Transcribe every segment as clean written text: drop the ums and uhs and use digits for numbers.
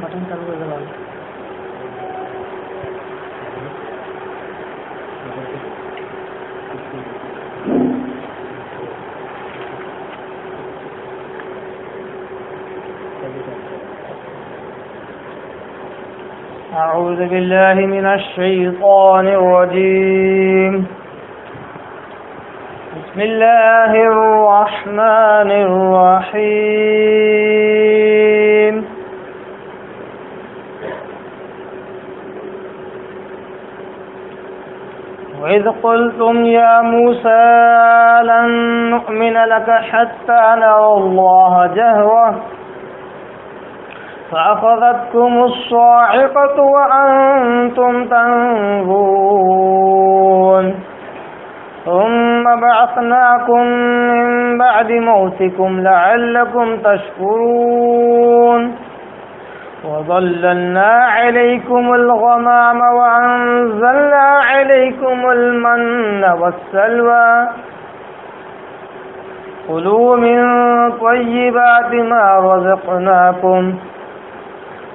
Button چالو کر دو. أعوذ بالله من الشيطان الرجيم. بسم الله الرحمن الرحيم. وإذ قلتم يا موسى لن نؤمن لك حتى نرى الله جهرة فأخذتكم الصاعقة وأنتم تنظرون ثم بعثناكم من بعد موتكم لعلكم تشكرون وظللنا عليكم الغمام وأنزلنا عليكم المن والسلوى كلوا من طيبات ما رزقناكم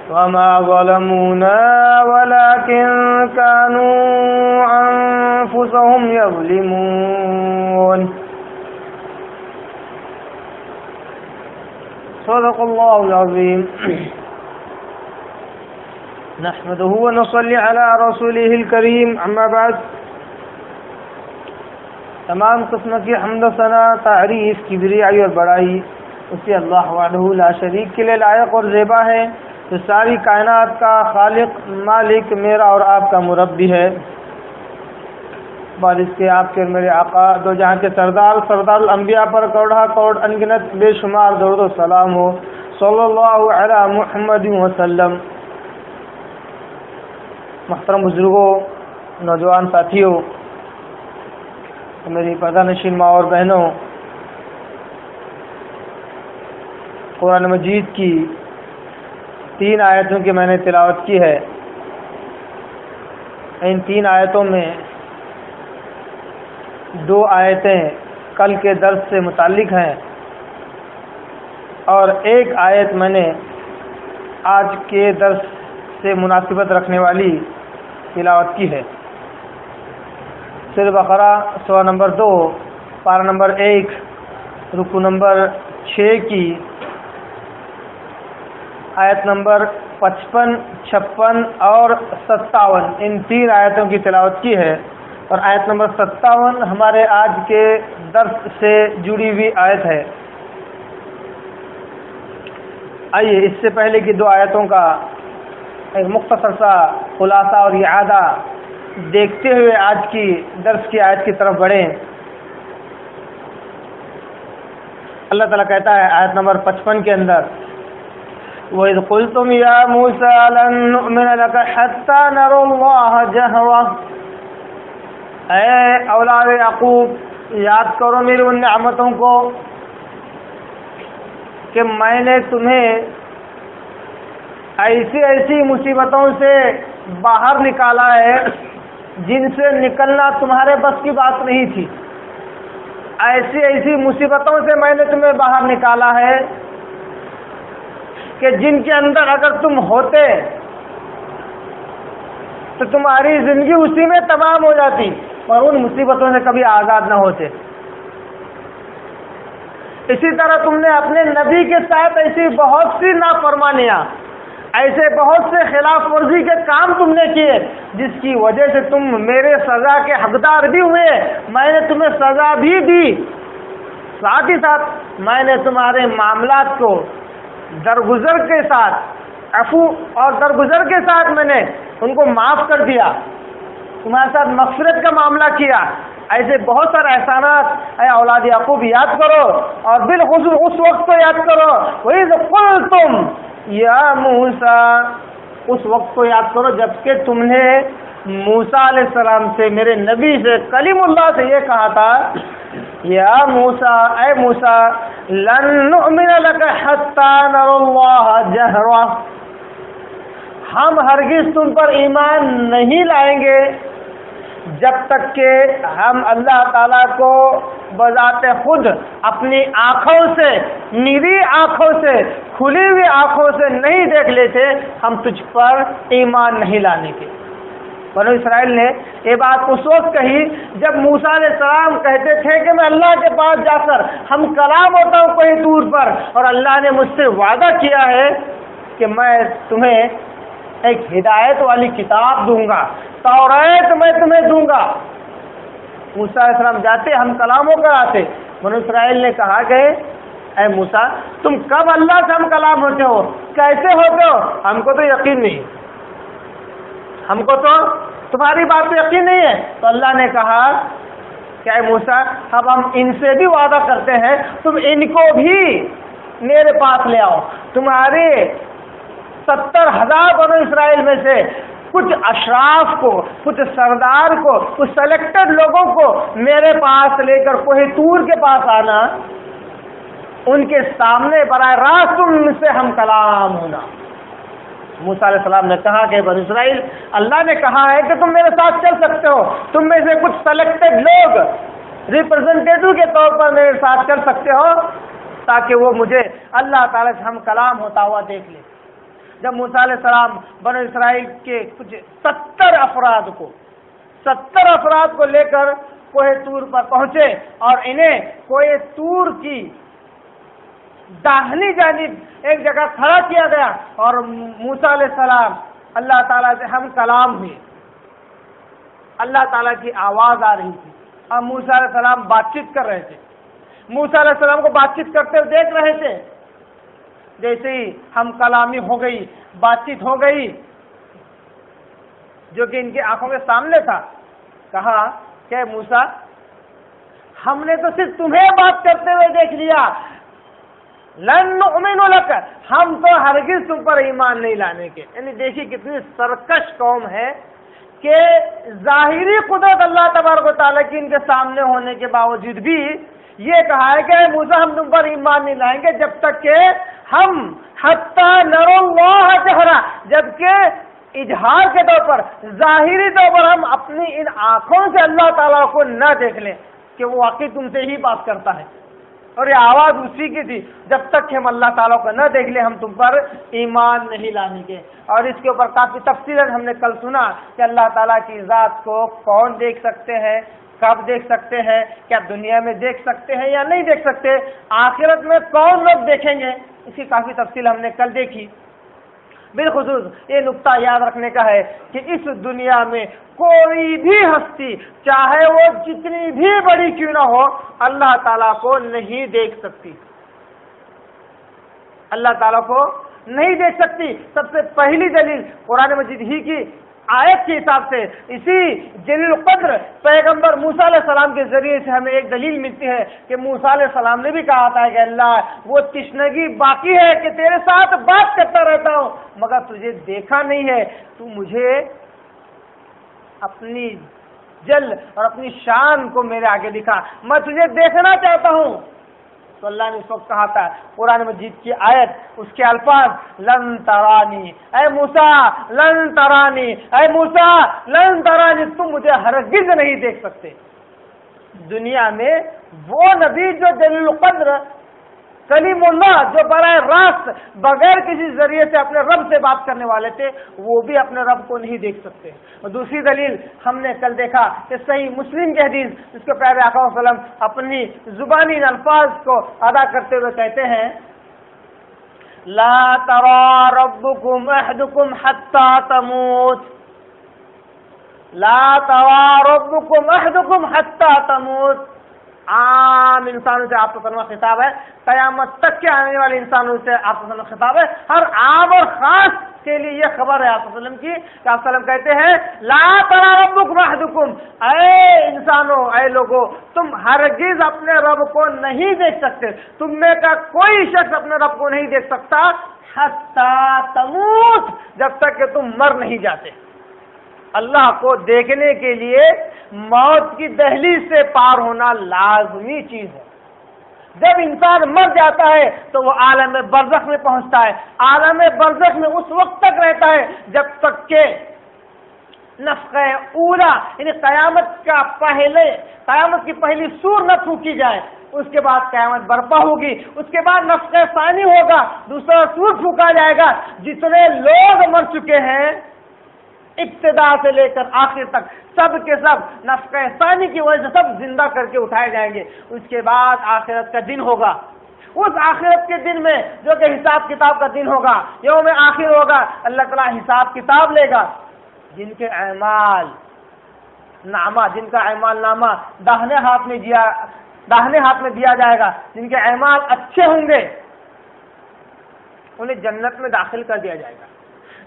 وما ظلمونا ولكن كانوا أنفسهم يظلمون. صدق الله العظيم. نحمده ونصلي على رسوله الكريم. اما بعد. تمام قسم کی حمد و ثنا، تعریف، کبریائی اور بڑائی اسی اللہ وحدہ لا شریک کے لیے لائق اور زیبا ہے، جو ساری کائنات کا خالق، مالک، میرا اور آپ کا مربی ہے. بعد اس کے آپ کے میرے آقا دو جہاں کے سردار الانبیاء پر کروڑا کروڑ انگنت بے شمار درود و سلام ہو. صلی اللہ علی محمد وسلم. محترم بزرگوں، نوجوان ساتھیوں، میری پردہ نشین ماں اور بہنوں، قرآن مجید کی 3 آیتوں کی میں نے تلاوت کی ہے. ان 3 آیتوں میں 2 آیتیں کل کے درس سے متعلق ہیں اور 1 آیت میں نے آج کے درس سے مناسبت رکھنے والی تلاوت کی ہے. سورہ بقرہ سورہ نمبر 2 پارہ نمبر 1 رکوع نمبر 6 کی آیت نمبر 55، 56 اور 57 ان 3 آیتوں کی تلاوت کی ہے اور آیت نمبر 57 ہمارے آج کے درس سے جڑی ہوئی آیت ہے. آئیے اس سے پہلے کی 2 آیتوں کا ایک مختصر سا خلاصہ اور اعادہ دیکھتے ہوئے آج کی درس کی آیت کی طرف بڑھیں. اللہ تعالیٰ کہتا ہے آیت نمبر 55 کے اندر، وَإِذْ قُلْتُمْ يَا مُوسَىٰ لَن نُؤْمِنَ لَكَ حَتَّىٰ نَرَى اللَّهَ جَهْرَةً. اے اولاد یعقوب، یاد کرو میری ان نعمتوں کو کہ میں نے تمہیں ایسی مصیبتوں سے باہر نکالا ہے جن سے نکلنا تمہارے بس کی بات نہیں تھی. ایسی مصیبتوں سے میں نے تمہیں باہر نکالا ہے کہ جن کے اندر اگر تم ہوتے تو تمہاری زندگی اسی میں تمام ہو جاتی، اور ان مصیبتوں سے کبھی آزاد نہ ہوتے. اسی طرح تم نے اپنے نبی کے ساتھ ایسی بہت سی نافرمانیاں، ایسے بہت سے خلاف ورزی کے کام تم نے کیے جس کی وجہ سے تم میرے سزا کے حقدار بھی ہوئے. میں نے تمہیں سزا بھی دی، ساتھ ہی ساتھ میں نے تمہارے معاملات کو درگزر کے ساتھ، عفو اور درگزر کے ساتھ میں نے ان کو معاف کر دیا، تمہارے ساتھ مغفرت کا معاملہ کیا. ایسے بہت سارے احسانات اے اولاد یعقوب یاد کرو، اور بالخصوص اس وقت کو یاد کرو وَإِذْ قُلْتُمْ یا موسیٰ، اس وقت کو یاد کرو جب کہ تم نے موسیٰ علیہ السلام سے، میرے نبی سے، کلیم اللہ سے یہ کہا تھا، یا موسیٰ، اے موسیٰ، لن نؤمن لک حتی نری اللہ جہرہ، ہم ہرگز تم پر ایمان نہیں لائیں گے جب تک کہ ہم اللہ تعالیٰ کو بذات خود اپنی آنکھوں سے، میری آنکھوں سے کھلی ہوئی آنکھوں سے نہیں دیکھ لیتے ہم تجھ پر ایمان نہیں لانے کے۔ بنو اسرائیل نے یہ بات اس وقت کہی جب موسیٰ علیہ السلام کہتے تھے کہ میں اللہ کے پاس جا کر ہم کلام ہوتا ہوں کوئی دور پر، اور اللہ نے مجھ سے وعدہ کیا ہے کہ میں تمہیں ایک ہدایت والی کتاب دوں گا، توریت میں تمہیں دوں گا۔ موسیٰ علیہ السلام جاتے ہم کلام ہو کر آتے۔ بنو اسرائیل نے کہا کہ اے موسیٰ تم کب اللہ سے ہم کلام ہوتے ہو، کیسے ہوتے ہو، ہم کو تو یقین نہیں، ہم کو تو تمہاری بات پہ یقین نہیں ہے۔ تو اللہ نے کہا کہ اے موسیٰ اب ہم ان سے بھی وعدہ کرتے ہیں تم ان کو بھی میرے پاس لے آؤ، تمہارے 70,000 بنو اسرائیل میں سے کچھ اشراف کو، کچھ سردار کو، کچھ سلیکٹڈ لوگوں کو میرے پاس لے کر کوہ طور کے پاس آنا، ان کے سامنے براہ راست ان سے ہم کلام ہونا۔ موسیٰ علیہ السلام نے کہا کہ بنی اسرائیل اللہ نے کہا ہے کہ تم میرے ساتھ چل سکتے ہو، تم میں سے کچھ سلیکٹڈ لوگ ریپرزنٹیٹو کے طور پر میرے ساتھ چل سکتے ہو تاکہ وہ مجھے اللہ تعالیٰ سے ہم کلام ہوتا ہوا دیکھ لیں۔ جب موسیٰ علیہ السلام بنی اسرائیل کے کچھ 70 افراد کو لے کر کوہ طور پر پہنچے اور انہیں کوہ طور کی داہنی جانب ایک جگہ کھڑا کیا گیا اور موسیٰ علیہ السلام اللہ تعالیٰ سے ہم کلام ہوئے، اللہ تعالیٰ کی آواز آ رہی تھی اور موسیٰ علیہ السلام بات چیت کر رہے تھے۔ موسیٰ علیہ السلام کو بات چیت کرتے ہوئے دیکھ رہے تھے۔ جیسے ہی ہم کلامی ہو گئی، بات چیت ہو گئی جو کہ ان کی آنکھوں کے سامنے تھا، کہا کہ موسیٰ ہم نے تو صرف تمہیں بات کرتے ہوئے دیکھ لیا، لن نؤمن لک، ہم تو ہرگز تم پر ایمان نہیں لانے کے۔ یعنی دیکھیے کتنی سرکش قوم ہے کہ ظاہری قدرت اللہ تبارک و تعالیٰ کی ان کے سامنے ہونے کے باوجود بھی یہ کہا ہے کہ موسیٰ ہم تم پر ایمان نہیں لائیں گے جب تک کہ ہم حتی نر اللہ جہرا، جبکہ اظہار کے طور پر، ظاہری طور پر ہم اپنی ان آنکھوں سے اللہ تعالیٰ کو نہ دیکھ لیں کہ وہ واقعی تم سے ہی بات کرتا ہے، اور یہ آواز اسی کی تھی، جب تک کہ ہم اللہ تعالیٰ کو نہ دیکھ لیں ہم تم پر ایمان نہیں لانے کے۔ اور اس کے اوپر کافی تفصیلاً ہم نے کل سنا کہ اللہ تعالیٰ کی ذات کو کون دیکھ سکتے ہیں، کب دیکھ سکتے ہیں، کیا دنیا میں دیکھ سکتے ہیں یا نہیں دیکھ سکتے، آخرت میں کون لوگ دیکھیں گے، اس کی کافی تفصیل ہم نے کل دیکھی۔ بالخصوص یہ نقطہ یاد رکھنے کا ہے کہ اس دنیا میں کوئی بھی ہستی چاہے وہ جتنی بھی بڑی کیوں نہ ہو اللہ تعالیٰ کو نہیں دیکھ سکتی، اللہ تعالیٰ کو نہیں دیکھ سکتی۔ سب سے پہلی دلیل قرآن مجید ہی کی آیت کے حساب سے اسی جلیل القدر پیغمبر موسیٰ علیہ السلام کے ذریعے سے ہمیں ایک دلیل ملتی ہے کہ موسیٰ علیہ السلام نے بھی کہا تھا کہ اللہ وہ تشنگی باقی ہے کہ تیرے ساتھ بات کرتا رہتا ہوں مگر تجھے دیکھا نہیں ہے، تو مجھے اپنی جل اور اپنی شان کو میرے آگے دکھا، میں تجھے دیکھنا چاہتا ہوں۔ تو اللہ نے اس وقت کہا تھا قرآن مجید کی آیت، اس کے الفاظ لن ترانی اے موسیٰ، لن ترانی اے موسیٰ، لن ترانی، تم مجھے ہرگز نہیں دیکھ سکتے۔ دنیا میں وہ نبی جو جلیل القدر کلیم اللہ، جو براہ راست بغیر کسی ذریعے سے اپنے رب سے بات کرنے والے تھے، وہ بھی اپنے رب کو نہیں دیکھ سکتے۔ اور دوسری دلیل ہم نے کل دیکھا کہ صحیح مسلم کی حدیث، اس کے پیارے آقا صلی اللہ علیہ وسلم اپنی زبانی الفاظ کو ادا کرتے ہوئے کہتے ہیں لا ترى ربكم احدكم حتى تموت، لا ترى ربكم احدكم حتى تموت۔ عام انسانوں سے آپ کو فرما خطاب ہے، قیامت تک کے آنے والے انسانوں سے آپ کو فرما خطاب ہے، ہر عام اور خاص کے لیے یہ خبر ہے آپ وسلم کی کہ آپ وسلم کہتے ہیں لا ترى ربكم احدكم، اے انسانوں، اے لوگوں، تم ہرگز اپنے رب کو نہیں دیکھ سکتے، تم میں کا کوئی شخص اپنے رب کو نہیں دیکھ سکتا حتی تموت، جب تک کہ تم مر نہیں جاتے۔ اللہ کو دیکھنے کے لیے موت کی دہلیز سے پار ہونا لازمی چیز ہے۔ جب انسان مر جاتا ہے تو وہ عالم برزخ میں پہنچتا ہے، عالم برزخ میں اس وقت تک رہتا ہے جب تک کہ نفخہ اولا یعنی قیامت کی پہلی سور نہ پھونکی جائے، اس کے بعد قیامت برپا ہوگی، اس کے بعد نفخہ ثانی ہوگا، دوسرا سور پھونکا جائے گا، جتنے لوگ مر چکے ہیں ابتدا سے لے کر آخر تک سب کے سب نفخہ ثانی کی وجہ سے سب زندہ کر کے اٹھائے جائیں گے۔ اس کے بعد آخرت کا دن ہوگا، اس آخرت کے دن میں جو کہ حساب کتاب کا دن ہوگا، یوم آخر ہوگا، اللہ تعالیٰ حساب کتاب لے گا۔ جن کے اعمال نامہ، جن کا اعمال نامہ داہنے ہاتھ میں دیا جائے گا، جن کے اعمال اچھے ہوں گے انہیں جنت میں داخل کر دیا جائے گا،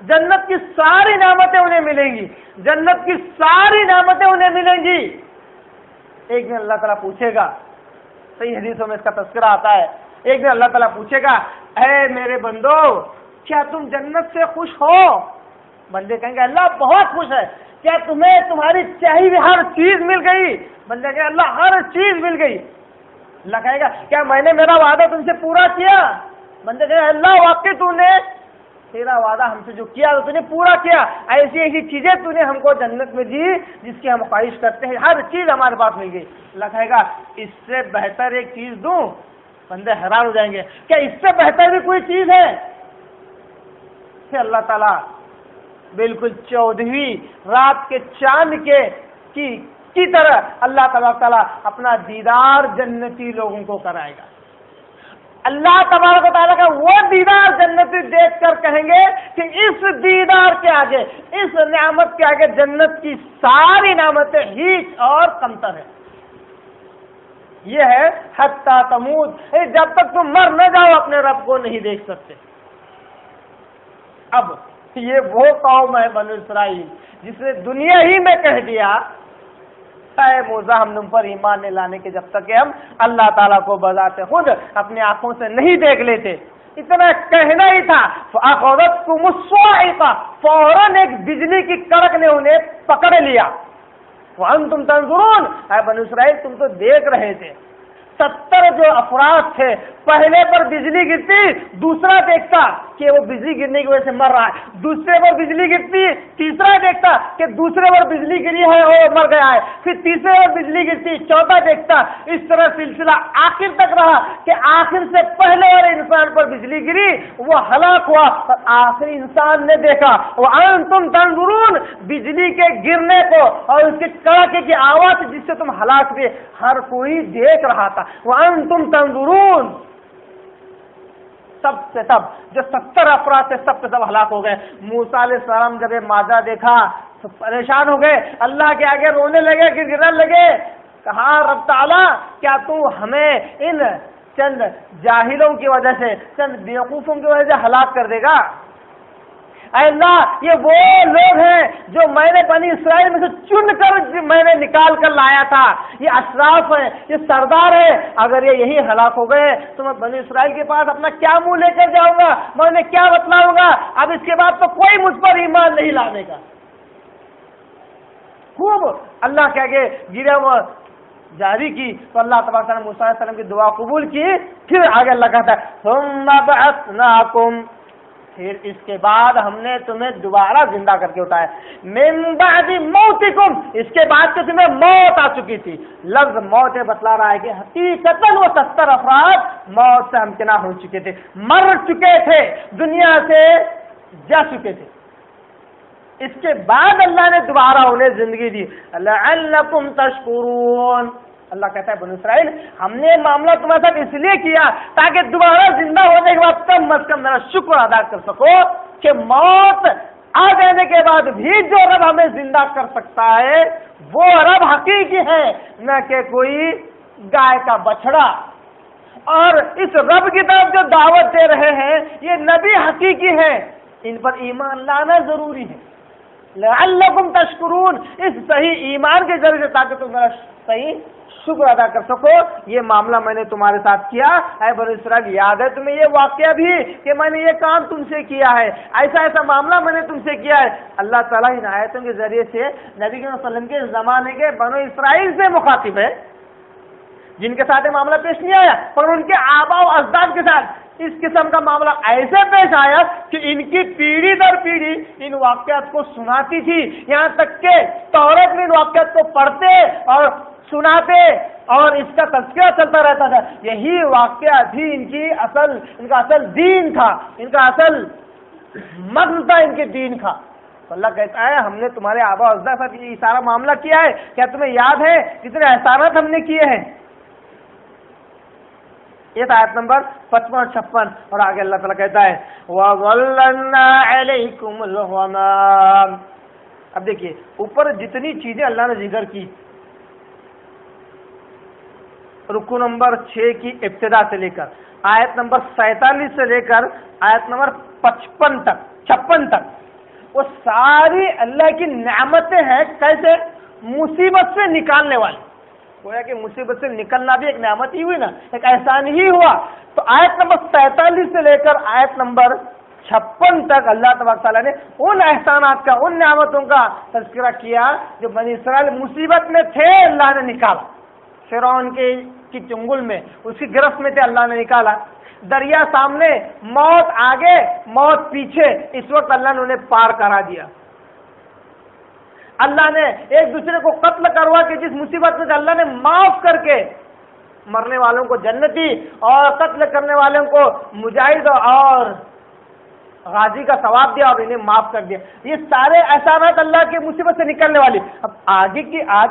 جنت کی ساری نعمتیں انہیں ملیں گی، جنت کی ساری نعمتیں انہیں ملیں گی۔ ایک دن اللہ تعالیٰ پوچھے گا، صحیح حدیثوں میں اس کا تذکرہ آتا ہے، ایک دن اللہ تعالیٰ پوچھے گا، اے میرے بندو کیا تم جنت سے خوش ہو؟ بندے کہیں گے اللہ بہت خوش ہے۔ کیا تمہیں تمہاری چاہیے ہوئی ہر چیز مل گئی؟ بندے کہیں اللہ ہر چیز مل گئی۔ اللہ کہے گا کیا میں نے میرا وعدہ تم سے پورا کیا؟ بندے کہیں اللہ واقعی تو نے تیرا وعدہ ہم سے جو کیا تو نے پورا کیا، ایسی ایسی چیزیں تو نے ہم کو جنت میں دی جس کی ہم خواہش کرتے ہیں، ہر چیز ہمارے پاس مل گئی۔ اللہ کہے گا اس سے بہتر ایک چیز دوں؟ بندے حیران ہو جائیں گے کیا اس سے بہتر بھی کوئی چیز ہے؟ پھر اللہ تعالیٰ بالکل 14ویں رات کے چاند کی طرح اللہ تعالیٰ اپنا دیدار جنتی لوگوں کو کرائے گا۔ اللہ تبارک و تعالیٰ کا وہ دیدار جنتی دیکھ کر کہیں گے کہ اس دیدار کے آگے، اس نعمت کے آگے جنت کی ساری نعمتیں ہیچ اور کمتر ہے۔ یہ ہے حتی تموت، جب تک تم مر نہ جاؤ اپنے رب کو نہیں دیکھ سکتے۔ اب یہ وہ قوم ہے بنو اسرائیل جس نے دنیا ہی میں کہہ دیا اے موسیٰ ہم تم پر ایمان نہیں لانے کے جب تک کہ ہم اللہ تعالیٰ کو بذات خود اپنی آنکھوں سے نہیں دیکھ لیتے۔ اتنا کہنا ہی تھا فَأَخَذَتْكُمُ الصَّاعِقَةُ، فوراً ایک بجلی کی کڑک نے انہیں پکڑ لیا۔ وَأَنْتُمْ تَنْظُرُونَ، اے بنو اسرائیل تم تو دیکھ رہے تھے۔ 70 جو افراد تھے، پہلے پر بجلی گرتی دوسرا دیکھتا کہ وہ بجلی گرنے کی وجہ سے مر رہا ہے، دوسرے پر بجلی گرتی تیسرا دیکھتا کہ دوسرے پر بجلی گری ہے وہ مر گیا ہے، پھر تیسرے پر بجلی گرتی چوتھا دیکھتا، اس طرح سلسلہ آخر تک رہا کہ آخر سے پہلے والے انسان پر بجلی گری وہ ہلاک ہوا، اور آخری انسان نے دیکھا وَأَنْتُمْ تَنْظُرُونَ، بجلی کے گرنے کو اور اس کے کڑاکے کی آواز جس سے تم ہلاک ہوئے ہر کوئی دیکھ رہا تھا۔ وَأَنْتُمْ تَنْظُرُونَ، سب سے سب جو 70 افراد سے سب سے سب ہلاک ہو گئے۔ موسیٰ علیہ السلام جب یہ ماجرا دیکھا تو پریشان ہو گئے، اللہ کے آگے رونے لگے، گرنے لگے، کہا رب تعالیٰ کیا تو ہمیں ان چند جاہلوں کی وجہ سے، چند بیوقوفوں کی وجہ سے ہلاک کر دے گا؟ اے اللہ یہ وہ لوگ ہیں جو میں نے بنی اسرائیل میں سے چن کر میں نے نکال کر لایا تھا، یہ اشراف ہیں، یہ سردار ہیں، اگر یہ یہی ہلاک ہو گئے تو میں بنی اسرائیل کے پاس اپنا کیا منہ لے کر جاؤں گا، میں انہیں کیا بتلاؤں گا؟ اب اس کے بعد تو کوئی مجھ پر ایمان نہیں لانے گا۔ خوب اللہ کے آگے گرے وہ جاری کی تو اللہ تبارک نے موسیٰ علیہ السلام کی دعا قبول کی۔ پھر آگے اللہ کہتا ہے ثم بعثناکم، پھر اس کے بعد ہم نے تمہیں دوبارہ زندہ کر کے اٹھایا، من بعد موتکم، اس کے بعد کہ تمہیں موت آ چکی تھی۔ لفظ موت بتلا رہا ہے کہ حقیقتاً وہ 70 افراد موت سے ہمکنار ہو چکے تھے، مر چکے تھے، دنیا سے جا چکے تھے۔ اس کے بعد اللہ نے دوبارہ انہیں زندگی دی، لعلکم تشکرون۔ اللہ کہتا ہے بنو اسرائیل ہم نے معاملہ تمہارے ساتھ اس لیے کیا تاکہ دوبارہ زندہ ہونے کے بعد کم از کم میرا شکر ادا کر سکو کہ موت آ جانے کے بعد بھی جو رب ہمیں زندہ کر سکتا ہے وہ رب حقیقی ہے، نہ کہ کوئی گائے کا بچڑا۔ اور اس رب کی طرف جو دعوت دے رہے ہیں یہ نبی حقیقی ہے، ان پر ایمان لانا ضروری ہے۔ لعلکم تشکرون، اس صحیح ایمان کے ذریعے تاکہ تم میرا صحیح شکر ادا کر سکو، یہ معاملہ میں نے تمہارے ساتھ کیا۔ اے بنی اسرائیل یاد ہے تمہیں یہ واقعہ بھی کہ میں نے یہ کام تم سے کیا ہے، ایسا ایسا معاملہ میں نے تم سے کیا ہے۔ اللہ تعالیٰ ان آیتوں کے ذریعے سے نبی صلی اللہ علیہ وسلم کے زمانے کے بنو اسرائیل سے مخاطب ہے جن کے ساتھ یہ معاملہ پیش نہیں آیا، پر ان کے آبا و اجداد کے ساتھ اس قسم کا معاملہ ایسے پیش آیا کہ ان کی پیڑھی در پیڑھی ان واقعات کو سناتی تھی، یہاں تک کہ تورات میں ان واقعات کو پڑھتے اور سناتے اور اس کا تذکرہ چلتا رہتا تھا۔ یہی واقعات ہی ان کا اصل دین تھا، ان کا اصل مغز تھا، ان کے دین کا۔ تو اللہ کہتا ہے ہم نے تمہارے آبا اجداد کے ساتھ یہ سارا معاملہ کیا ہے، کیا تمہیں یاد ہے کتنے احسانات ہم نے کیے ہیں؟ یہ تھا آیت نمبر 55 اور 56، اور آگے اللہ تعالیٰ کہتا ہے وَظَلَّلْنَا عَلَيْكُمُ الْغَمَامَ۔ اب دیکھیے اوپر جتنی چیزیں اللہ نے ذکر کی، رکوع نمبر 6 کی ابتدا سے لے کر آیت نمبر 47 سے لے کر آیت نمبر 56 تک وہ ساری اللہ کی نعمتیں ہیں، کیسے؟ مصیبت سے نکالنے والی۔ گویا کہ مصیبت سے نکلنا بھی ایک نعمت ہی ہوئی نا، ایک احسان ہی ہوا۔ تو آیت نمبر 47 سے لے کر آیت نمبر 56 تک اللہ تبارک تعالیٰ نے ان احسانات کا، ان نعمتوں کا تذکرہ کیا جو بنی اسرائیل مصیبت میں تھے، اللہ نے نکالا۔ فرعون کی چنگل میں، اس کی گرفت میں تھے، اللہ نے نکالا۔ دریا سامنے، موت آگے، موت پیچھے، اس وقت اللہ نے انہیں پار کرا دیا۔ اللہ نے ایک دوسرے کو قتل کروا کے جس مصیبت میں تھے، اللہ نے معاف کر کے مرنے والوں کو جنتی اور قتل کرنے والوں کو مجاہد اور غازی کا ثواب دیا اور انہیں معاف کر دیا۔ یہ سارے احسانات اللہ کے مصیبت سے نکلنے والی۔ اب آج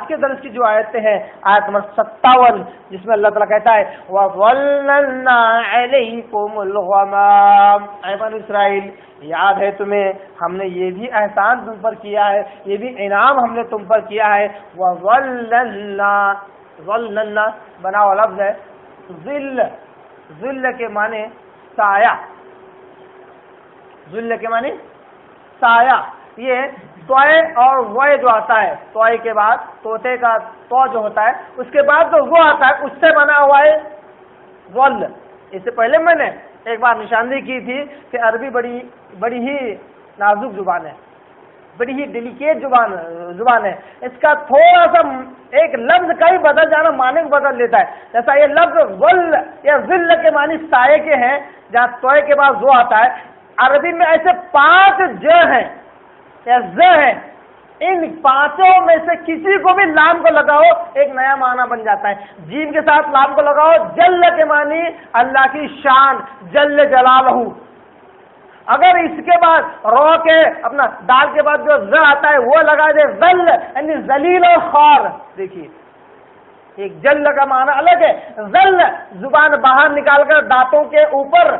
کے درس کی جو آیتیں ہیں، آیت نمبر 57 جس میں اللہ تعالیٰ کہتا ہے وَظَلَّلْنَا عَلَيْكُمُ الْغَمَامَ۔ اے بنی اسرائیل، یاد ہے تمہیں ہم نے یہ بھی احسان تم پر کیا ہے، یہ بھی انعام ہم نے تم پر کیا ہے۔ وَظَلَّلْنَا، ظَلَّلْنَا بنا ہوا لفظ ہے، ظل کے معنی سایہ، ذل کے معنی سایہ۔ یہ توئے اور وے جو آتا ہے، توئے کے بعد طوطے کا تو جو ہوتا ہے، اس کے بعد جو وہ آتا ہے، اس سے بنا ہوا ہے ظل۔ اس سے پہلے میں نے ایک بار نشاندہی کی تھی کہ عربی بڑی ہی نازک زبان ہے، بڑی ہی ڈیلیکیٹ زبان ہے۔ اس کا تھوڑا سا ایک لفظ کا ہی بدل جانا معنی کو بدل دیتا ہے۔ جیسا یہ لفظ ظل یا ذل کے معنی سائے کے ہیں، جہاں توئے کے بعد وہ آتا ہے۔ عربی میں ایسے 5 ج ہیں یا ز ہیں، ان 5 میں سے کسی کو بھی لام کو لگاؤ ایک نیا معنی بن جاتا ہے۔ جیم کے ساتھ لام کو لگاؤ، جل کے معنی اللہ کی شان، جل جلالہ۔ اگر اس کے بعد رو کے اپنا دال کے بعد جو ز آتا ہے وہ لگا دے ذل، یعنی ذلیل و خوار۔ دیکھیے ایک جل کا معنی الگ ہے، ذل زبان باہر نکال کر دانتوں کے اوپر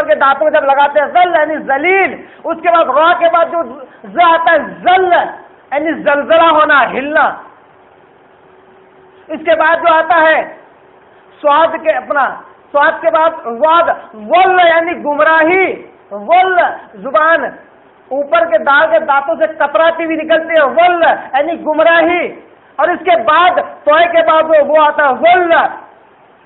کے دانتوں جب لگاتے ہیں ذل یعنی ذلیل۔ اس کے بعد را کے بعد جو ز آتا ہے ذل یعنی زلزلہ ہونا، ہلنا۔ اس کے بعد جو آتا ہے سواد کے بعد واد، ول یعنی گمراہی، ول زبان اوپر کے دانتوں سے کتراتی ہوئی نکلتی ہے، ول یعنی گمراہی۔ اور اس کے بعد توئے کے بعد وہ آتا ہے ول،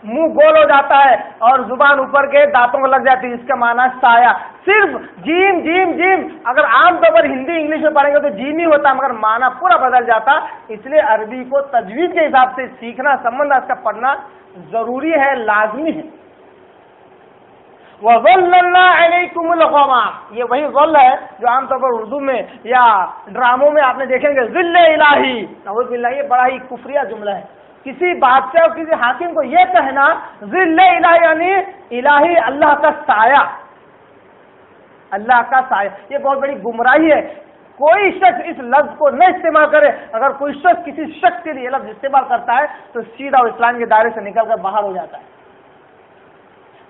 منہ گول ہو جاتا ہے اور زبان اوپر کے دانتوں کو لگ جاتی ہے، اس کا معنی سایہ۔ صرف جیم جیم جیم، اگر عام طور پر ہندی انگلش میں پڑھیں گے تو جیم ہی ہوتا، مگر معنی پورا بدل جاتا۔ اس لیے عربی کو تجوید کے حساب سے سیکھنا، سمجھنا، اس کا پڑھنا ضروری ہے، لازمی ہے۔ وَظَلَّلْنَا عَلَيْكُمُ الْغَمَامَ، یہ وہی ظل ہے جو عام طور پر اردو میں یا ڈراموں میں آپ نے دیکھیں گے، ظل الہی، نعوذ باللہ، یہ بڑا ہی کفریہ جملہ ہے۔ کسی بادشاہ اور کسی حاکم کو یہ کہنا ظل الہی یعنی الہی اللہ کا سایہ، اللہ کا سایہ، یہ بہت بڑی گمراہی ہے۔ کوئی شخص اس لفظ کو نہ استعمال کرے۔ اگر کوئی شخص کسی شخص کے لیے یہ لفظ استعمال کرتا ہے تو سیدھا اسلام کے دائرے سے نکل کر باہر ہو جاتا ہے،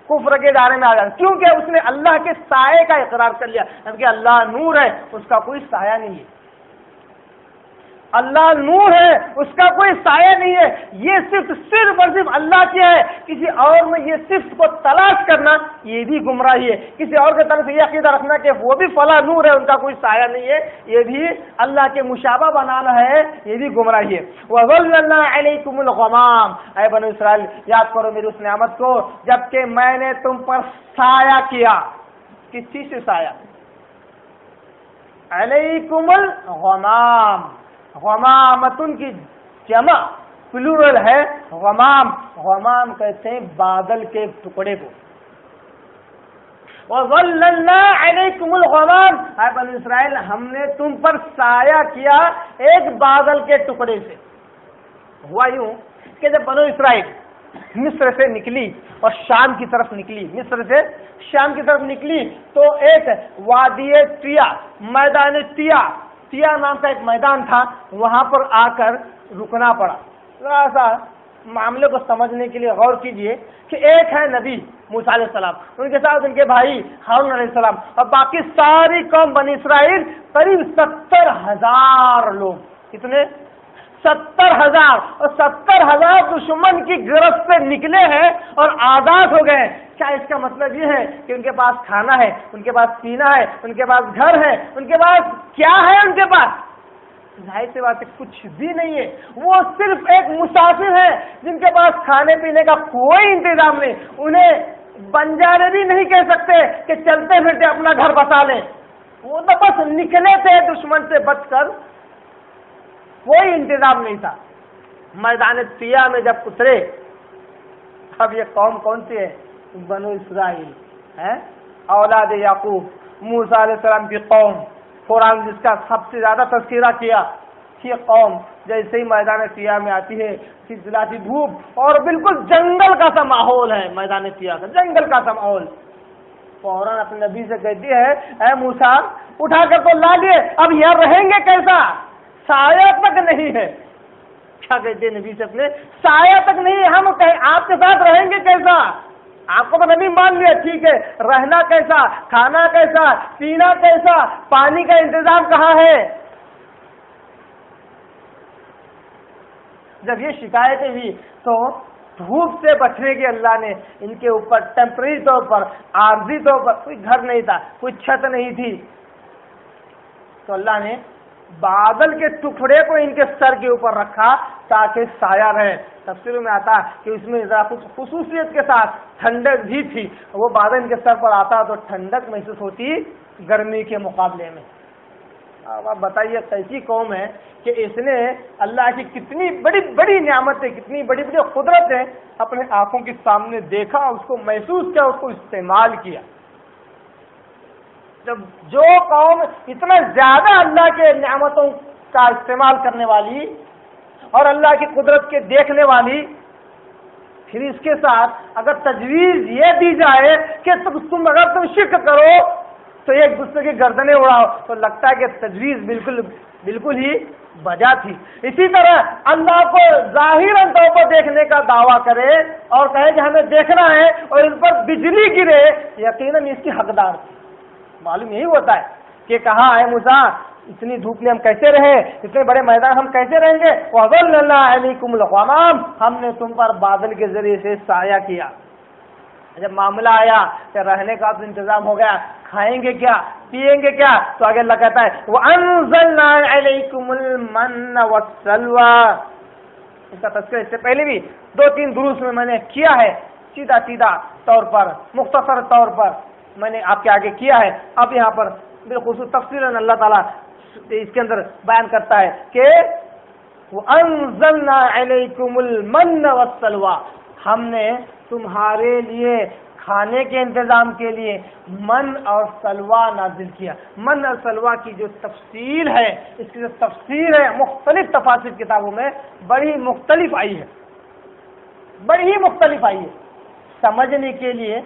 کفر کے دائرے میں آ جاتا ہے، کیونکہ اس نے اللہ کے سائے کا اقرار کر لیا، کیونکہ اللہ نور ہے، اس کا کوئی سایہ نہیں ہے۔ اللہ نور ہے، اس کا کوئی سایہ نہیں ہے۔ یہ صرف اور صرف اللہ کی ہے۔ کسی اور میں یہ صفت کو تلاش کرنا یہ بھی گمراہی ہے۔ کسی اور کے طرف یہ عقیدہ رکھنا کہ وہ بھی فلاں نور ہے، ان کا کوئی سایہ نہیں ہے، یہ بھی اللہ کے مشابہ بنانا ہے، یہ بھی گمراہی ہے۔ وَظَلَّلْنَا عَلَيْكُمُ الْغَمَامَ، اے بنی اسرائیل یاد کرو میری اس نعمت کو جبکہ میں نے تم پر سایہ کیا۔ کس چیز سے سایہ؟ علیکم الغمام، غمامتن کی جمع پلورل ہے غمام، غمام کہتے ہیں بادل کے ٹکڑے کو۔ وَظَلَّلْنَا عَلَيْكُمُ الْغَمَامَ، اے بنی اسرائیل ہم نے تم پر سایہ کیا ایک بادل کے ٹکڑے سے۔ ہوا یوں کہ جب بنو اسرائیل مصر سے نکلی اور شام کی طرف نکلی، مصر سے شام کی طرف نکلی تو ایک وادی تیا، میدان تیا نام کا ایک میدان تھا، وہاں پر آ کر رکنا پڑا۔ ذرا سا معاملے کو سمجھنے کے لیے غور کیجئے کہ ایک ہے نبی موسیٰ علیہ السلام، ان کے ساتھ ان کے بھائی ہارون علیہ السلام، اور باقی ساری قوم بنی اسرائیل قریب 70,000 لوگ۔ کتنے؟ 70,000، اور 70,000 دشمن کی گرفت سے نکلے ہیں اور آزاد ہو گئے۔ کیا اس کا مطلب یہ ہے کہ ان کے پاس کھانا ہے، ان کے پاس پینا ہے، ان کے پاس گھر ہے، ان کے پاس کیا ہے؟ ان کے پاس ظاہر سی بات ہے کچھ بھی نہیں ہے، وہ صرف ایک مسافر ہے جن کے پاس کھانے پینے کا کوئی انتظام نہیں، انہیں بنجارے بھی نہیں کہہ سکتے کہ چلتے پھرتے اپنا گھر بسا لیں، وہ تو بس نکلے تھے دشمن سے بچ کر، کوئی انتظام نہیں تھا۔ میدان تیا میں جب اترے، اب یہ قوم کون سی ہے؟ بنو اسرائیل ہے، اولاد یعقوب، موسیٰ علیہ السلام کی قوم، قرآن جس کا سب سے زیادہ تذکرہ کیا، یہ قوم جیسے ہی میدان تیا میں آتی ہے، سلسلاتی دھوپ اور بالکل جنگل کا سا ماحول ہے، میدان تیا کا جنگل کا سا ماحول، فوراً اپنے نبی سے کہتی ہے اے موسیٰ اٹھا کر تو لا لیے، اب یہاں رہیں گے کیسا؟ سایہ تک نہیں ہے۔ کیا کہتے ہیں نبی سے اپنے؟ سایہ تک نہیں ہے، ہم آپ کے ساتھ رہیں گے کیسا؟ آپ کو تو نبی مان لیا، ٹھیک ہے، رہنا کیسا، کھانا کیسا، پینا کیسا، پانی کا انتظام کہاں ہے؟ جب یہ شکایتیں ہوئی تو دھوپ سے بچنے کے اللہ نے ان کے اوپر ٹیمپریری طور پر، عارضی طور پر، کوئی گھر نہیں تھا، کوئی چھت نہیں تھی، تو اللہ نے بادل کے ٹکڑے کو ان کے سر کے اوپر رکھا تاکہ سایہ رہے۔ تفسیر میں آتا کہ اس میں ذرا کچھ خصوصیت کے ساتھ ٹھنڈک بھی تھی، وہ بادل ان کے سر پر آتا تو ٹھنڈک محسوس ہوتی گرمی کے مقابلے میں۔ اب آپ بتائیے کیسی قوم ہے کہ اس نے اللہ کی کتنی بڑی بڑی نعمتیں، کتنی بڑی بڑی قدرتیں اپنے آنکھوں کے سامنے دیکھا، اس کو محسوس کیا، اس کو استعمال کیا۔ جب جو قوم اتنا زیادہ اللہ کے نعمتوں کا استعمال کرنے والی اور اللہ کی قدرت کے دیکھنے والی، پھر اس کے ساتھ اگر تجویز یہ دی جائے کہ اگر تم شرک کرو تو ایک دوسرے کی گردنیں اڑاؤ، تو لگتا ہے کہ تجویز بالکل ہی بجا تھی۔ اسی طرح اللہ کو ظاہراً طور پر دیکھنے کا دعویٰ کرے اور کہے کہ ہمیں دیکھنا ہے اور اس پر بجلی گرے، یقیناً اس کی حقدار تھی۔ معلوم یہی ہوتا ہے کہ کہا ہے موسیٰ اتنی دھوپ میں ہم کیسے رہیں، اتنے بڑے میدان ہم کیسے رہیں گے؟ وَظَلَّلْنَا عَلَيْكُمُ الْغَمَامَ، ہم نے تم پر بادل کے ذریعے سے سایہ کیا۔ جب معاملہ آیا کہ رہنے کا تو انتظام ہو گیا، کھائیں گے کیا، پیئیں گے کیا، تو آگے اللہ کہتا ہے وَأَنزَلْنَا عَلَيْكُمُ الْمَنَّ وَالسَّلْوَىٰ۔ اس کا تذکرہ اس سے پہلے بھی 2-3 دروس میں نے کیا ہے، سیدھا طور پر، مختصر طور پر میں نے آپ کے آگے کیا ہے۔ اب یہاں پر بالخصوص تفصیلاً اللہ تعالیٰ اس کے اندر بیان کرتا ہے کہ وَأَنزَلْنَا عَلَيْكُمُ الْمَنَّ وَالسَّلْوَىٰ، ہم نے تمہارے لیے کھانے کے انتظام کے لیے من اور سلوا نازل کیا۔ من اور سلوا کی جو تفصیل ہے، اس کی جو تفسیر ہے مختلف تفاسیر کتابوں میں بڑی مختلف آئی ہے، سمجھنے کے لیے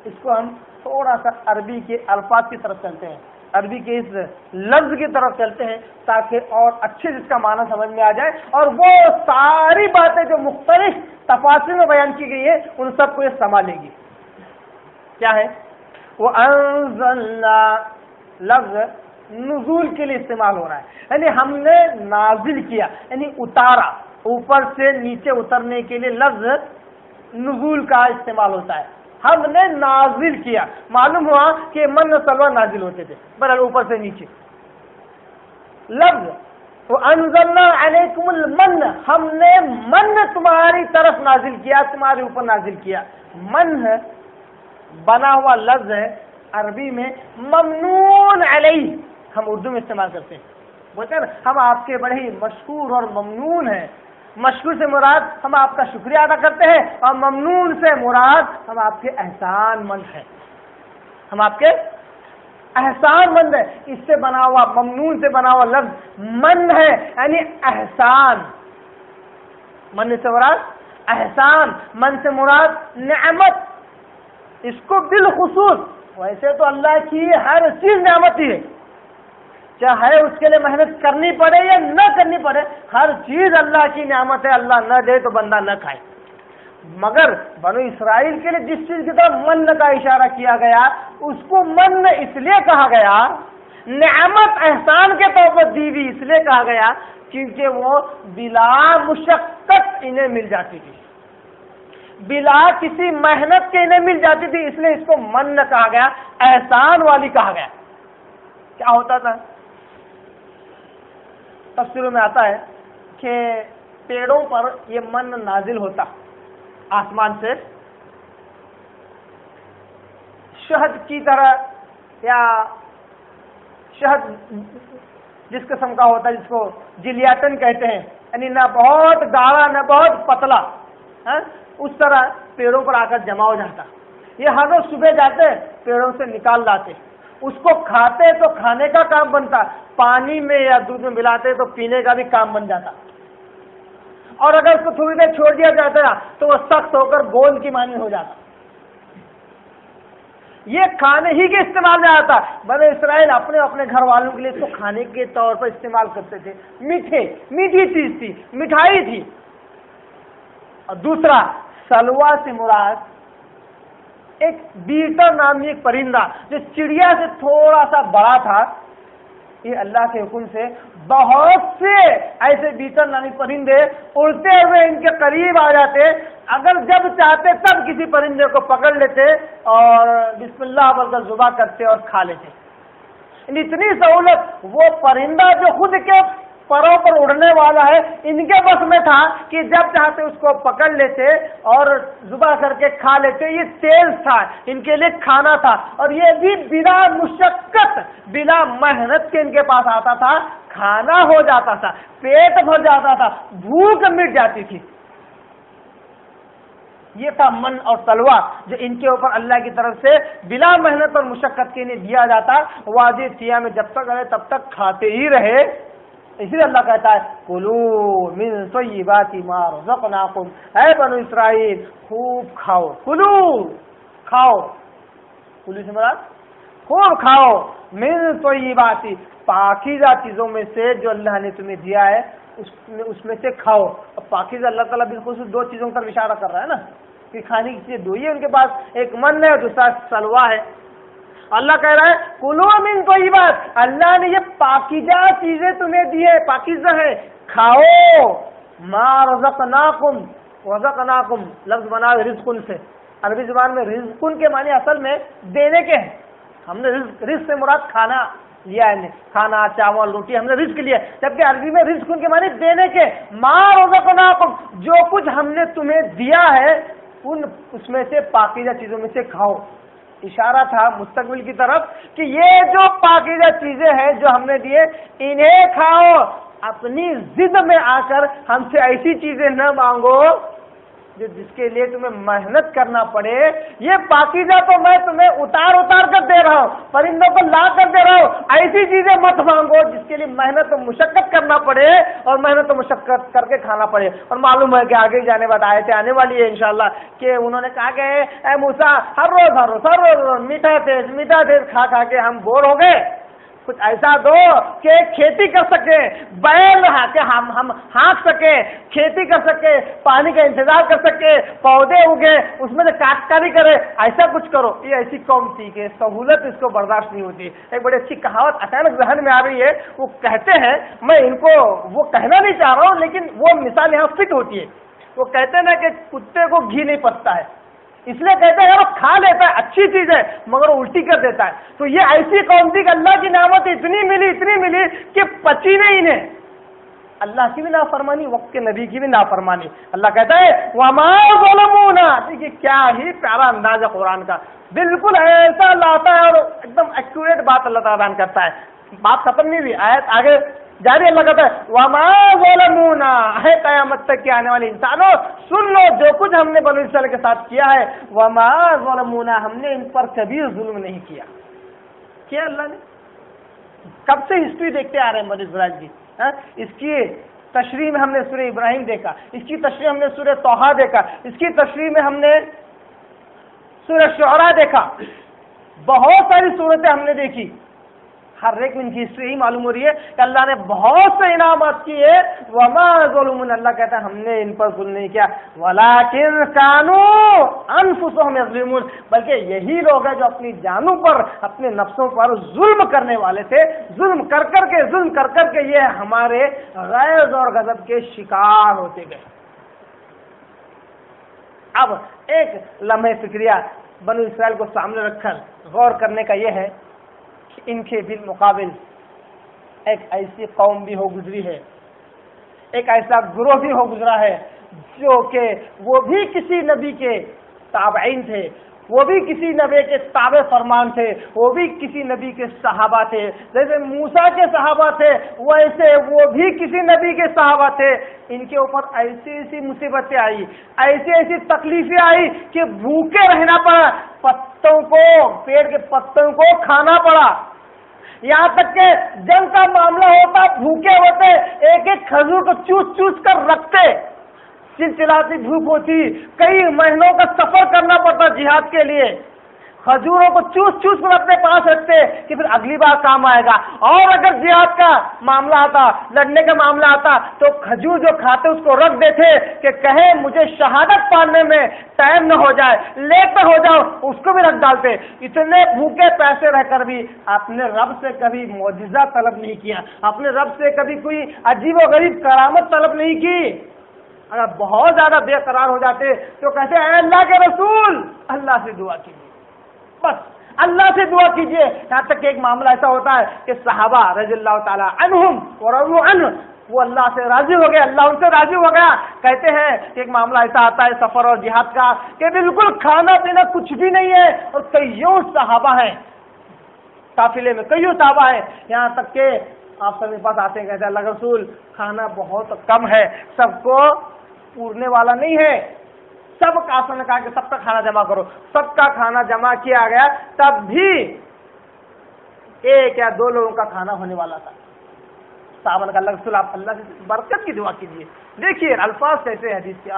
اس کو ہم تھوڑا سا عربی کے الفاظ کی طرف چلتے ہیں، عربی کے اس لفظ کی طرف چلتے ہیں تاکہ اور اچھے جس کا معنی سمجھ میں آ جائے، اور وہ ساری باتیں جو مختلف تفاسیر میں بیان کی گئی ہے ان سب کو یہ سنبھالے گی۔ کیا ہے؟ وہ انزلنا لفظ نزول کے لیے استعمال ہو رہا ہے، یعنی ہم نے نازل کیا، یعنی اتارا، اوپر سے نیچے اترنے کے لیے لفظ نزول کا استعمال ہوتا ہے۔ ہم نے نازل کیا، معلوم ہوا کہ من و سلوہ نازل ہوتے تھے، برحال اوپر سے نیچے۔ لفظ وَأَنزَلْنَا عَلَيْكُمُ الْمَنَّ، ہم نے من تمہاری طرف نازل کیا، تمہارے اوپر نازل کیا۔ من بنا ہوا لفظ ہے عربی میں ممنون علیہ، ہم اردو میں استعمال کرتے ہیں، بولتے ہیں نا ہم آپ کے بڑے ہی مشکور اور ممنون ہیں۔ مشکور سے مراد ہم آپ کا شکریہ ادا کرتے ہیں، اور ممنون سے مراد ہم آپ کے احسان مند ہیں، ہم آپ کے احسان مند ہیں. اس سے بنا ہوا ممنون سے بنا ہوا لفظ من ہے, یعنی احسان. من سے مراد احسان, من سے مراد نعمت. اس کو بالخصوص, ویسے تو اللہ کی ہر چیز نعمت ہی ہے, چاہے اس کے لیے محنت کرنی پڑے یا نہ کرنی پڑے, ہر چیز اللہ کی نعمت ہے. اللہ نہ دے تو بندہ نہ کھائے. مگر بنو اسرائیل کے لیے جس چیز کی طرف من کا اشارہ کیا گیا, اس کو من اس لیے کہا گیا, نعمت احسان کے طور پر دی ہوئی اس لیے کہا گیا کیونکہ وہ بلا مشقت انہیں مل جاتی تھی, بلا کسی محنت کے انہیں مل جاتی تھی, اس لیے اس کو من کہا گیا, احسان والی کہا گیا. کیا ہوتا تھا؟ تفسیروں میں آتا ہے کہ پیڑوں پر یہ من نازل ہوتا آسمان سے, شہد کی طرح, یا شہد جس قسم کا ہوتا ہے جس کو جلیاتن کہتے ہیں, یعنی نہ بہت گاڑھا نہ بہت پتلا, اس طرح پیڑوں پر آ کر جمع ہو جاتا. یہ ہر روز صبح جاتے پیڑوں سے نکال لاتے, اس کو کھاتے تو کھانے کا کام بنتا, پانی میں یا دودھ میں ملاتے تو پینے کا بھی کام بن جاتا, اور اگر اس کو تھوڑی دیر چھوڑ دیا جاتا تو وہ سخت ہو کر گوند کی مانی ہو جاتا. یہ کھانے ہی کے استعمال میں آتا. بنو اسرائیل اپنے اپنے گھر والوں کے لیے اس کو کھانے کے طور پر استعمال کرتے تھے. میٹھی چیز تھی, مٹھائی تھی. اور دوسرا, سلوا سے مراد ایک بیٹر نامی ایک پرندہ جو چڑیا سے تھوڑا سا بڑا تھا. یہ اللہ کے حکم سے بہت سے ایسے بیٹر نامی پرندے اڑتے ہوئے ان کے قریب آ جاتے, اگر جب چاہتے تب کسی پرندے کو پکڑ لیتے اور بسم اللہ بول کر ذبح کرتے اور کھا لیتے. اتنی سہولت, وہ پرندہ جو خود کے پروں پر اڑنے والا ہے, ان کے بس میں تھا کہ جب چاہتے اس کو پکڑ لیتے اور ذبح کر کے کھا لیتے. یہ تیل تھا, ان کے لیے کھانا تھا, اور یہ بھی بلا مشقت بلا محنت کے ان کے پاس آتا تھا, کھانا ہو جاتا تھا, پیٹ بھر جاتا تھا, بھوک مٹ جاتی تھی. یہ تھا من اور سلوا جو ان کے اوپر اللہ کی طرف سے بلا محنت اور مشقت کے انہیں دیا جاتا. وادی سیاہ میں جب تک رہے تب تک کھاتے ہی رہے. اس لیے اللہ کہتا ہے کلو من طیبات ما رزقناکم, اے بنو اسرائیل خوب کھاؤ. کلو کھاؤ, کلو سے مراد خوب کھاؤ, من طیبات پاکیزہ چیزوں میں سے جو اللہ نے تمہیں دیا ہے اس میں سے کھاؤ. اب پاکیزہ اللہ تعالیٰ بالخصوص دو چیزوں پر اشارہ کر رہا ہے نا, کہ کھانے کی چیزیں دو ہی ہے ان کے پاس, ایک من ہے اور دوسرا سلوا ہے. اللہ کہہ رہا ہے کلو من طیبات, اللہ نے یہ پاکیزہ چیزیں تمہیں دی ہے, پاکیزہ ہے, کھاؤ. ما رزقناکم, رزقناکم لفظ بنا رزقن سے, عربی زبان میں رزقن کے معنی اصل میں دینے کے ہیں. ہم نے رزق سے مراد کھانا لیا ہے, کھانا چاول روٹی ہم نے رزق لیا, جبکہ عربی میں رزق کے معنی دینے کے. ما رزقناکم, جو کچھ ہم نے تمہیں دیا ہے اس میں سے پاکیزہ چیزوں میں سے کھاؤ. اشارہ تھا مستقبل کی طرف کہ یہ جو پاکیزہ چیزیں ہیں جو ہم نے دیے انہیں کھاؤ. اپنی ضد میں آ کر ہم سے ایسی چیزیں نہ مانگو جس کے لیے تمہیں محنت کرنا پڑے. یہ پاکیزہ تو میں تمہیں اتار کر دے رہا ہوں, پرندوں کو لا کر دے رہا ہوں, ایسی چیزیں مت مانگو جس کے لیے محنت و مشقت کرنا پڑے اور محنت و مشقت کر کے کھانا پڑے. اور معلوم ہے کہ آگے جانے بعد آیتیں آنے والی ہے انشاءاللہ کہ انہوں نے کہا کہ اے موسیٰ ہر روز میٹھا تیز کھا کے ہم بور ہو گئے, کچھ ایسا دو کہ کھیتی کر سکے, بیل کہ ہم ہانک سکے, کھیتی کر سکے, پانی کا انتظار کر سکے, پودے اگے, اس میں سے کاشتکاری کرے, ایسا کچھ کرو. یہ ایسی قوم تھی کہ سہولت اس کو برداشت نہیں ہوتی. ایک بڑی اچھی کہاوت اچانک ذہن میں آ رہی ہے, وہ کہتے ہیں, میں ان کو وہ کہنا نہیں چاہ رہا ہوں لیکن وہ مثال یہاں فٹ ہوتی ہے. وہ کہتے ہیں نا کہ کتے کو گھی نہیں پچتا ہے, اس لیے کہتے ہیں وہ کھا لیتا ہے, اچھی چیز ہے مگر الٹی کر دیتا ہے. تو یہ ایسی قوم تھی کہ اللہ کی نعمت اتنی ملی کہ پچی نہیں انہیں. اللہ کی بھی نافرمانی, وقت کے نبی کی بھی نافرمانی. اللہ کہتا ہے وما ظلمونا, دیکھیے کیا ہی پیارا انداز ہے قرآن کا, بالکل ایسا لاتا ہے اور ایک دم ایکوریٹ بات اللہ تعالیٰ بیان کرتا ہے. بات ختم نہیں ہوئی, آیت آگے جاری اللہ کہتا ہے وما ظلمونا، ہے قیامت تک کے آنے والے انسانوں سن لو جو کچھ ہم نے بنی اسرائیل کے ساتھ کیا ہے، وما ظلمونا، ہم نے ان پر کبھی ظلم نہیں کیا اللہ نے؟ کب سے ہسٹری دیکھتے آ رہے ہیں بنی اسرائیل کی، اس کی تشریح میں ہم نے سورہ ابراہیم دیکھا، اس کی تشریح ہم نے سورہ طٰہٰ دیکھا، اس کی تشریح میں ہم نے سورہ شعراء دیکھا، بہت ساری صورتیں ہم نے دیکھی، ہر ایک میں ان کی ہسٹری ہی معلوم ہو رہی ہے کہ اللہ نے بہت سے انعامات کیے، وما ظلمون، اللہ کہتا ہے ہم نے ان پر ظلم نہیں کیا، ولکن کانوا انفسهم یظلمون، بلکہ یہی لوگ ہیں جو اپنی جانوں پر، اپنے نفسوں پر ظلم کرنے والے تھے، ظلم کر کر کے یہ ہمارے غیظ اور غضب کے شکار ہوتے گئے۔ اب ایک لمحہ فکریہ بنو اسرائیل کو سامنے رکھ کر غور کرنے کا یہ ہے کہ ان کے بالمقابل ایک ایسی قوم بھی ہو گزری ہے، ایک ایسا گروہ بھی ہو گزرا ہے جو کہ وہ بھی کسی نبی کے تابعین تھے، وہ بھی کسی نبی کے تابع فرمان تھے، وہ بھی کسی نبی کے صحابہ تھے، جیسے موسیٰ کے صحابہ تھے ویسے وہ بھی کسی نبی کے صحابہ تھے۔ ان کے اوپر ایسی ایسی مصیبتیں آئی، ایسی ایسی تکلیفیں آئی کہ بھوکے رہنا پڑا، پتوں کو، پیڑ کے پتوں کو کھانا پڑا، یہاں تک کہ جنگ کا معاملہ ہوتا بھوکے ہوتے، ایک ایک کھجور کو چوس چوس کر رکھتے، چلچلاتی دھوپ ہوتی، کئی مہینوں کا سفر کرنا پڑتا جہاد کے لیے، کھجوروں کو چوس چوس کر اپنے پاس رکھتے کہ پھر اگلی بار کام آئے گا، اور اگر جہاد کا معاملہ آتا، لڑنے کا معاملہ آتا تو کھجور جو کھاتے اس کو رکھ دیتے کہ کہیں مجھے شہادت پانے میں ٹائم نہ ہو جائے، لیٹ نہ ہو جاؤ، اس کو بھی رکھ ڈالتے۔ اتنے بھوکے پیسے رہ کر بھی اپنے رب سے کبھی معجزہ طلب نہیں کیا، اپنے رب سے کبھی کوئی عجیب و غریب کرامت طلب نہیں کی۔ اگر بہت زیادہ بے قرار ہو جاتے تو کہتے اے اللہ کے رسول اللہ سے دعا کیجیے، بس اللہ سے دعا کیجیے۔ یہاں تک کہ ایک معاملہ ایسا ہوتا ہے کہ صحابہ رضی اللہ تعالی عنہم ورضوا عنہ، وہ اللہ سے راضی ہو گئے، اللہ ان سے راضی ہو گیا۔ کہتے ہیں کہ ایک معاملہ ایسا آتا ہے سفر اور جہاد کا کہ بالکل کھانا پینا کچھ بھی نہیں ہے، اور کئیوں صحابہ ہیں قافلے میں، کئیوں صحابہ ہیں، یہاں تک کہ آپ سب کے پاس آتے ہیں، کہتے ہیں اللہ کے رسول کھانا بہت کم ہے، سب کو پورنے والا نہیں ہے۔ سب کافروں نے کہا کہ سب کا کھانا جمع کرو، سب کا کھانا جمع کیا گیا، تب بھی ایک یا دو لوگوں کا کھانا ہونے والا تھا۔ صحابہ نے کہا اللہ کے رسول آپ اللہ سے برکت کی دعا کیجیے۔ دیکھیے الفاظ کیسے حدیث کے،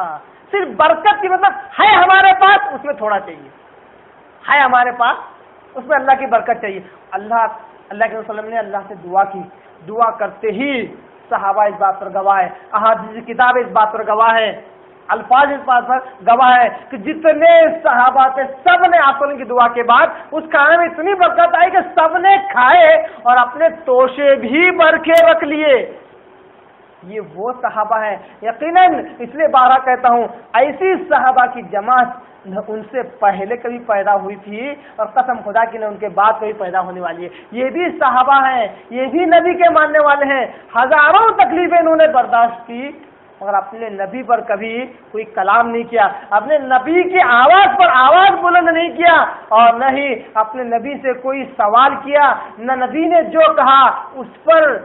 صرف برکت کی مطلب ہے ہمارے پاس اس میں تھوڑا چاہیے، ہے ہمارے پاس اس میں اللہ کی برکت چاہیے۔ اللہ کے رسول نے اللہ سے دعا کی، دعا کرتے ہی صحابہ اس بات پر گواہ ہے، احادیث کی کتاب اس بات پر گواہ ہے، الفاظ اس بات پر گواہ ہے کہ جتنے صحابہ تھے سب نے آسمان کی دعا کے بعد اس کھانے میں اتنی برکت آئی کہ سب نے کھائے اور اپنے توشے بھی بھر کے رکھ لیے۔ یہ وہ صحابہ ہیں، یقیناً اس لیے بارہ کہتا ہوں ایسی صحابہ کی جماعت نہ ان سے پہلے کبھی پیدا ہوئی تھی اور قسم خدا کی نہ ان کے بعد کبھی پیدا ہونے والی ہے۔ یہ بھی صحابہ ہیں، یہ بھی نبی کے ماننے والے ہیں، ہزاروں تکلیفیں انہوں نے برداشت کی مگر اپنے نبی پر کبھی کوئی کلام نہیں کیا، اپنے نبی کی آواز پر آواز بلند نہیں کیا، اور نہ ہی اپنے نبی سے کوئی سوال کیا، نہ نبی نے جو کہا اس پر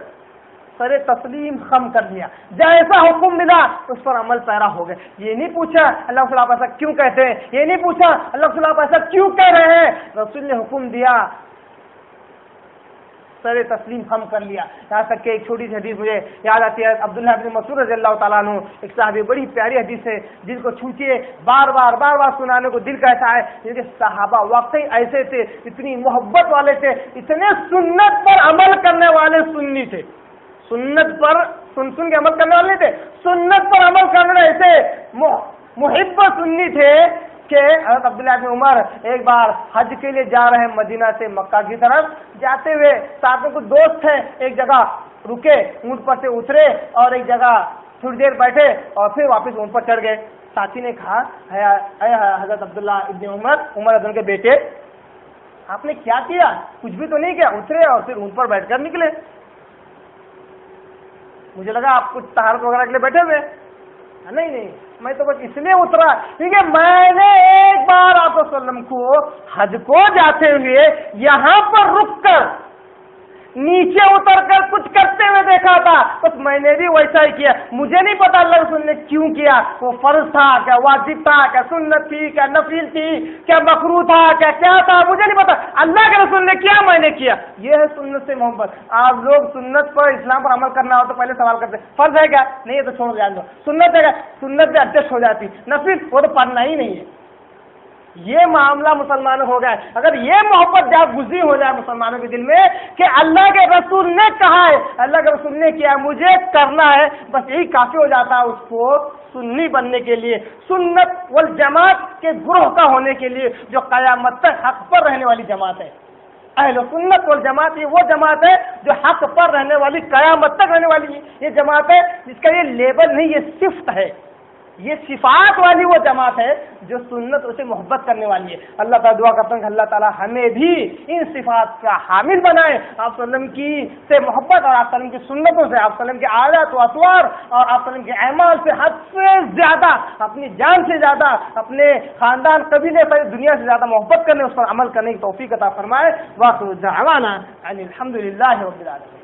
سر تسلیم خم کر دیا، جیسا حکم ملا اس پر عمل پیرا ہو گئے۔ یہ نہیں پوچھا اللہ صلی اللہ ایسا کیوں کہتے ہیں، یہ نہیں پوچھا اللہ صلی اللہ ایسا کیوں کہہ رہے ہیں، رسول نے حکم دیا سر تسلیم خم کر لیا۔ یہاں تک کہ ایک چھوٹی سی حدیث مجھے یاد آتی ہے، عبداللہ بن مسعود رضی اللہ تعالیٰ عنہ، ایک صحابی، بڑی پیاری حدیث ہے جن کو چھوٹیے بار بار سنانے کو دل کہتا ہے، جن کے صحابہ واقعی ایسے تھے، اتنی محبت والے تھے، اتنے سنت پر عمل کرنے والے سنی تھے، سنت پر سن کے عمل کرنے والے تھے، سنت پر عمل کرنے ایسے محب سنی تھے کہ حضرت عبداللہ بن عمر ایک بار حج کے لیے جا رہے ہیں مدینہ سے مکہ کی طرف، جاتے ہوئے ساتھ میں کچھ دوست تھے، ایک جگہ رکے، اونٹ پر سے اترے اور ایک جگہ تھوڑی دیر بیٹھے اور پھر واپس اونٹ پر چڑھ گئے۔ ساتھی نے کہا اے حضرت عبداللہ ابن عمر ابن کے بیٹے، آپ نے کیا کیا؟ کچھ بھی تو نہیں کیا، اترے اور پھر اونٹ پر بیٹھ کر نکلے۔ مجھے لگا آپ کچھ طہارت وغیرہ کے لیے بیٹھے ہوئے۔ نہیں، میں تو بس اس لیے اترا کیونکہ میں نے ایک بار آپ وسلم کو حج کو جاتے ہوئے یہاں پر رک کر نیچے اتر کر کچھ کرتے ہوئے دیکھا تھا، بس میں نے بھی ویسا ہی کیا. مجھے نہیں پتا اللہ رسول نے کیوں کیا، وہ فرض تھا کیا واجب تھا کیا سنت تھی کیا نفل تھی کیا مکروہ تھا کیا تھا، مجھے نہیں پتا. اللہ کے رسول نے کیا میں نے کیا. یہ ہے سنت سے محبت. آپ لوگ سنت پر اسلام پر عمل کرنا ہو تو پہلے سوال کرتے فرض ہے کیا، نہیں ہے تو چھوڑ جان دو. سنت ہے کیا، سنت سے ایڈجسٹ ہو جاتی. نفل وہ تو پڑھنا ہی نہیں ہے. یہ معاملہ مسلمانوں ہو گیا. اگر یہ محبت جب گزری ہو جائے مسلمانوں کے دل میں کہ اللہ کے رسول نے کہا ہے، اللہ کے رسول نے کیا، مجھے کرنا ہے، بس یہی کافی ہو جاتا ہے اس کو سنی بننے کے لیے، سنت والجماعت کے گروہ کا ہونے کے لیے جو قیامت تک حق پر رہنے والی جماعت ہے. اہل سنت والجماعت یہ وہ جماعت ہے جو حق پر رہنے والی قیامت تک رہنے والی ہے. یہ جماعت ہے جس کا یہ لیبل نہیں، یہ صفت ہے، یہ صفات والی وہ جماعت ہے جو سنت اسے محبت کرنے والی ہے. اللہ تعالیٰ دعا کرتا ہوں کہ اللہ تعالیٰ ہمیں بھی ان صفات کا حامل بنائے. آپ صلی اللہ علیہ وسلم کی سے محبت اور آپ صلی اللہ علیہ وسلم کی سنتوں سے، آپ صلی اللہ علیہ وسلم کے عادات و اطوار اور آپ صلی اللہ علیہ وسلم کے اعمال سے حد سے زیادہ، اپنی جان سے زیادہ، اپنے خاندان قبیلے سے، دنیا سے زیادہ محبت کرنے، اس پر عمل کرنے کی توفیق عطا فرمائے. واخر دعوانا ان الحمد للہ رب العالمین.